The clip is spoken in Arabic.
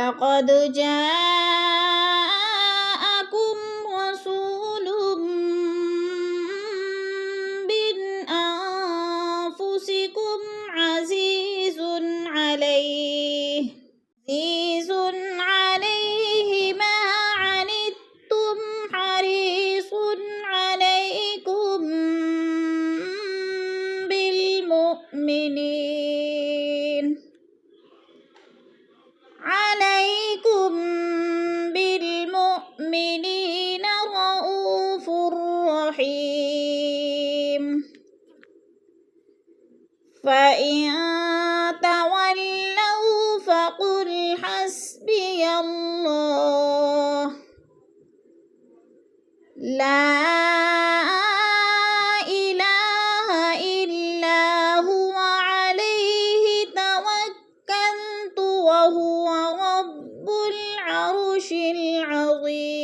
لقد جاءكم رسول من أنفسكم عزيز عليه ما عنتم حريص عليكم بالمؤمنين رءوف رحيم فإن تولوا فقل حسبي الله لا إله إلا هو عليه توكلت وهو رب العرش العظيم